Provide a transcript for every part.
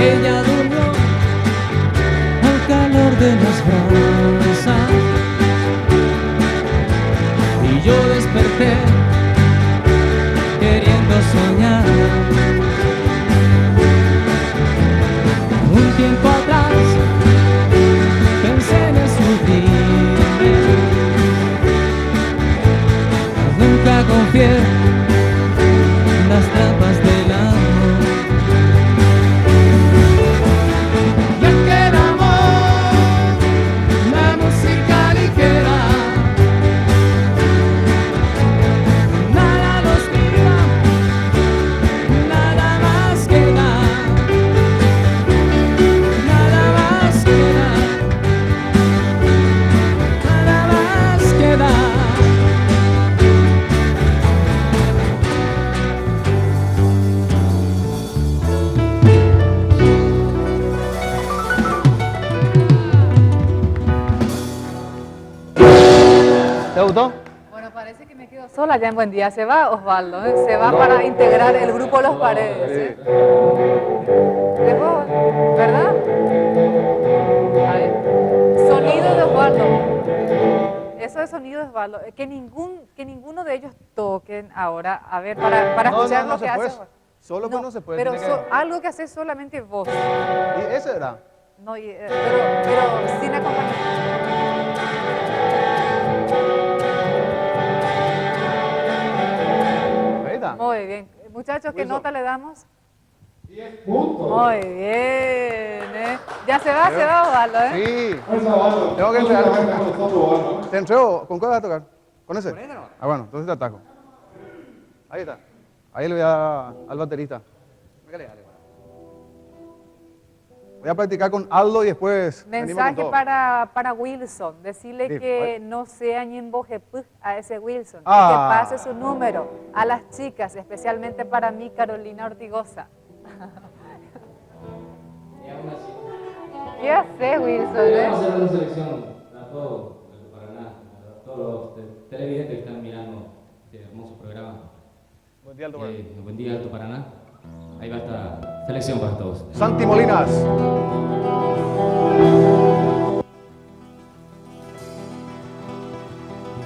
Ella durmió al calor de las brasas y yo desperté queriendo soñar. Un tiempo atrás pensé en escupirme, nunca confié en las trampas del amor. Y es que el amor, la música ligera, nada nos priva, nada más queda, nada más queda, nada más queda. ¿Te gustó? Bueno, parece que me quedo sola ya en Buen Día. Se va Osvaldo, ¿eh? Se va para integrar el grupo Los Paredes. ¿Eh? Dejó, ¿verdad? Ahí. Sonido de Osvaldo. Eso es sonido de Osvaldo. Que ninguno de ellos toquen ahora. A ver, para escuchar lo que hace Osvaldo. Solo pues no se puede. Pero algo que haces solamente vos. ¿Y ese era? No, pero sin acompañamiento. Ahí está. Muy bien. Muchachos, ¿qué Wilson. nota le damos? 10 puntos. Muy bien, ¿eh? Ya se va Osvaldo, ¿eh? Sí. Fuerza, Osvaldo. Tengo que No te entregar. vas a dejar con nosotros, Osvaldo. ¿Te entrego? ¿Con cuál vas a tocar? ¿Con ese? Ah, bueno, entonces te ataco. Ahí está. Ahí le voy a dar al baterista. Voy a practicar con Aldo y después... me animo con Mensaje todo. para Wilson. Decirle Sí, que vale. no sea ñembojepú a ese Wilson. Ah. Que pase su número a las chicas, especialmente para mí, Carolina Ortigosa. ¿Qué haces, Wilson? Vamos a hacer una selección a todos de Paraná, a todos los televidentes que están mirando este hermoso programa. Buen día, Aldo. Buen día, Alto Paraná. Ahí va esta selección para todos. Santi Molinas.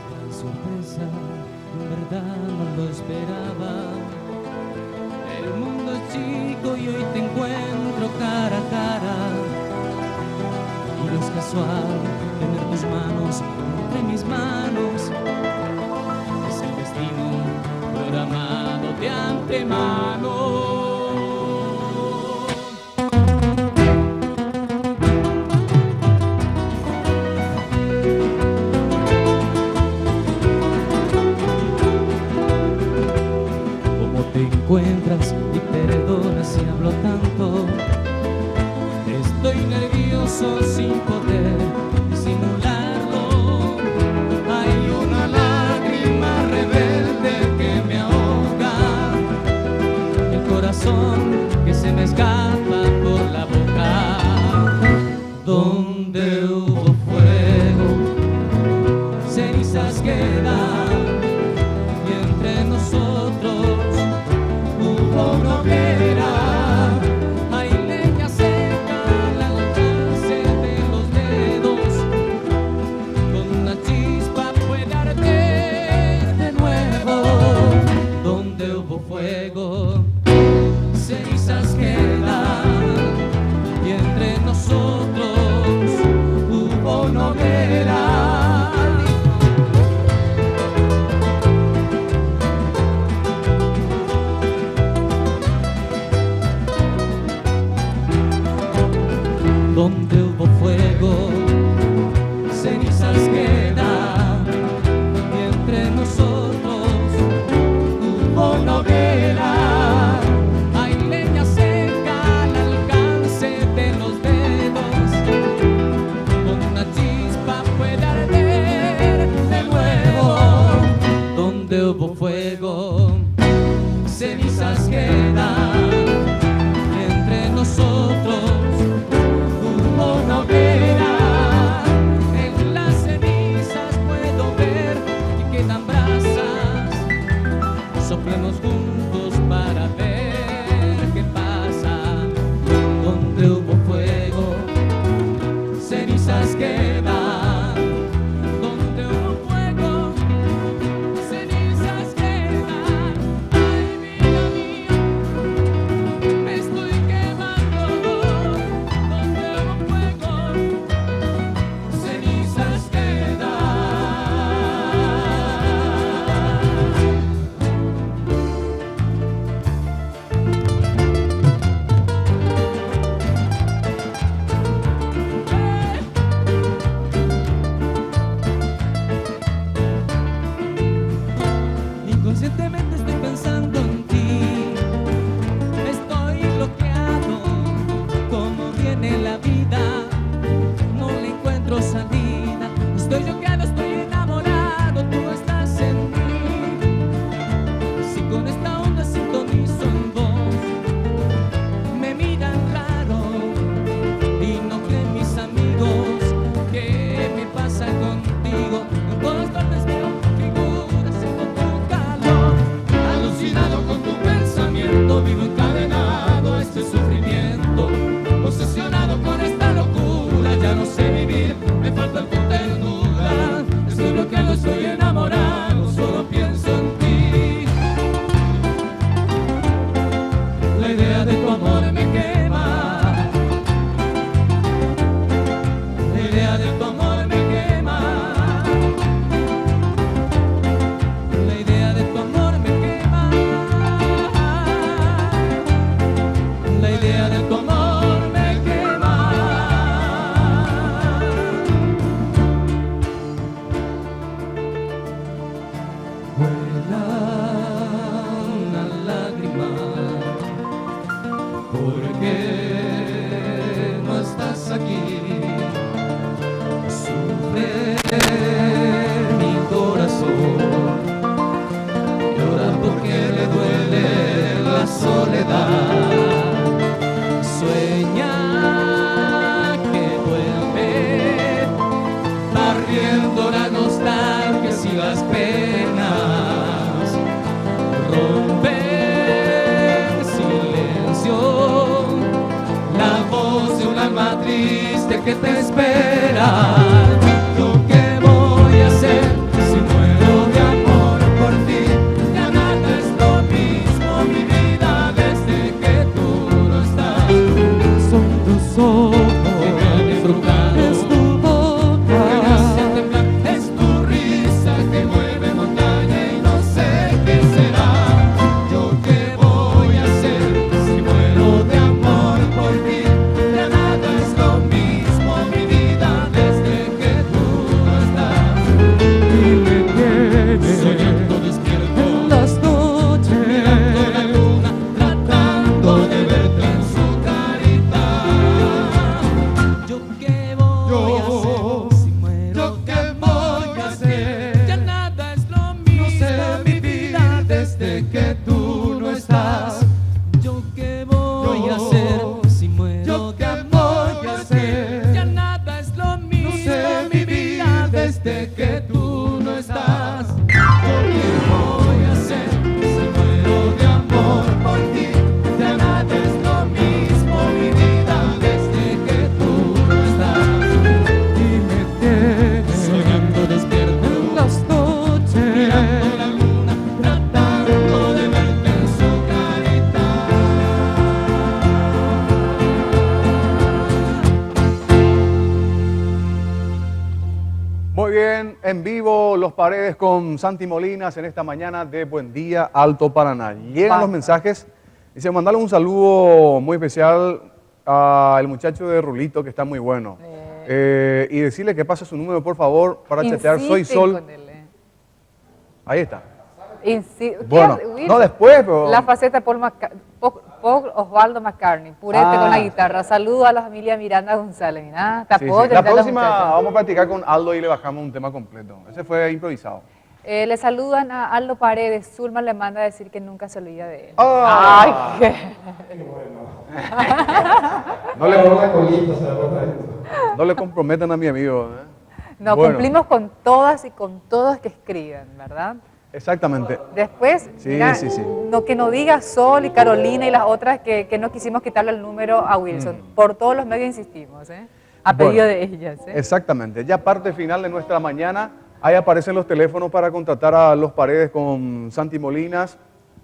Gran sorpresa, en verdad no lo esperaba. El mundo es chico y hoy te encuentro cara a cara. Y no es casual tener tus manos entre mis manos. Es el destino programado de antemano. Te encuentras y perdonas si hablo tanto. Estoy nervioso sin poder disimularlo. Hay una lágrima rebelde que me ahoga, el corazón que se me escapa por la boca. Donde hubo fuego, cenizas quedan, y entre nosotros una hoguera, hay leña seca al alcance de los dedos, con una chispa puede arder de nuevo. Donde hubo fuego, cenizas quedan, y entre nosotros hubo una hoguera. Donde hubo fuego, cenizas quedan, y entre nosotros hubo una hoguera. Hay leña seca al alcance de los dedos, con una chispa puede arder de nuevo. Donde hubo fuego, cenizas quedan, y entre nosotros hubo La idea de tu amor me quema. La idea de tu amor me quema. La idea de tu amor me quema. La idea de tu amor me quema. Vuela una lágrima, porque no estás aquí. Sufre mi corazón, llora porque le duele la soledad. Sueña que vuelve, barriendo la nostalgia y las penas. Rompe en silencio la voz de un alma triste que te espera. ¿Yo qué voy a hacer si muero de amor por ti? Ya nada es lo mismo, mi vida, desde que tú no estás. Son tus ojos que me han disfrutado, es tu boca que me hace temblar, es tu risa que mueve montaña y no sé qué será. ¿Yo qué voy a hacer si muero de amor por ti? Ya nada es lo mismo, mi vida, desde que tú no estás. Y me tienes soñando despierto en las noches, mirando la luna, tratando de verte en su carita. ¿Yo qué voy a hacer si muero de amor por ti? Ya nada es lo mismo, mi vida, desde que tú no estás. ¿Yo qué voy a hacer si muero de amor por ti? Ya nada es lo mismo, mi vida, desde que tú no estás. ¿Yo qué voy a hacer si muero de amor por ti? Ya nada es lo mismo, mi vida, desde que tú no estás. Y me tienes soñando despierto en las noches, mirando la luna, tratando de verte en su carita. Muy bien, en vivo Los Paredes con Santi Molinas en esta mañana de Buen Día, Alto Paraná. Llegan los mensajes. Dice, mandarle un saludo muy especial al muchacho de Rulito, que está muy bueno. Y decirle que pase su número, por favor, para chatear. Soy Insisten Sol. con él, Ahí está. Bueno, no después, pero... La faceta Paul Osvaldo McCartney, purete con la guitarra. Saludo a la familia Miranda González. Mira, te Sí, sí. apoyo, La te próxima muchacha. vamos a practicar con Aldo y le bajamos un tema completo. Ese fue improvisado. Le saludan a Aldo Paredes. Zulma le manda a decir que nunca se olvida de él. Ah. Ay, qué... No le comprometan a mi amigo. No, Bueno. cumplimos con todas y con todos que escriban, ¿verdad? Exactamente. Después, Sí, mira, sí, sí. que nos diga Sol y Carolina y las otras que no quisimos quitarle el número a Wilson. Por todos los medios insistimos, a Bueno, pedido de ellas. Exactamente. Ya parte final de nuestra mañana. Ahí aparecen los teléfonos para contratar a Los Paredes con Santi Molinas.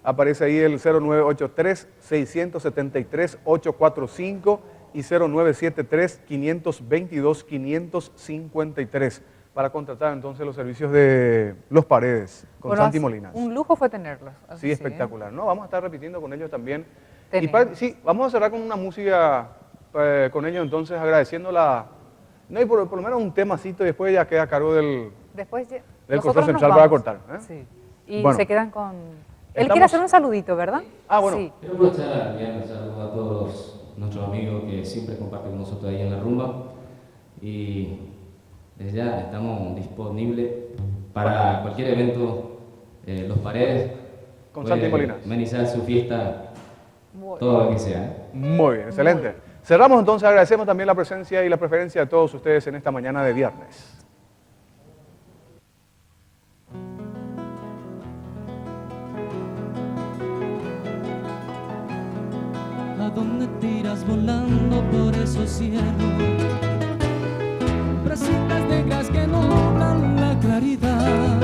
Aparece ahí el 0983-673-845 y 0973-522-553 para contratar entonces los servicios de Los Paredes con Bueno, Santi Molinas. Un lujo fue tenerlos. Sí, espectacular. ¿No? Vamos a estar repitiendo con ellos también. Y Tenemos. sí, vamos a cerrar con una música con ellos entonces, agradeciéndola. No, y por lo menos un temacito y después ya queda a cargo del Después control nosotros central nos para vamos. cortar. Sí. Y Bueno. se quedan con... Él Estamos- quiere hacer un saludito, ¿verdad? Ah, bueno. Sí. Quiero aprovechar a enviar un saludo a todos nuestros amigos que siempre comparten con nosotros ahí en la rumba. Y desde ya estamos disponibles para cualquier evento. Los Paredes. Con puede Santi Molinas. amenizar su fiesta, Bueno. todo lo que sea. Muy bien, excelente. Cerramos entonces, agradecemos también la presencia y la preferencia de todos ustedes en esta mañana de viernes. ¿A dónde te irás volando por esos cielos? Brasitas negras que nublan la claridad.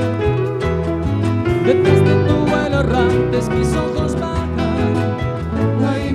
Detrás de tu vuelo errantes mis ojos bajan. Ahí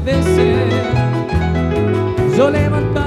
atardecer. Yo levantaba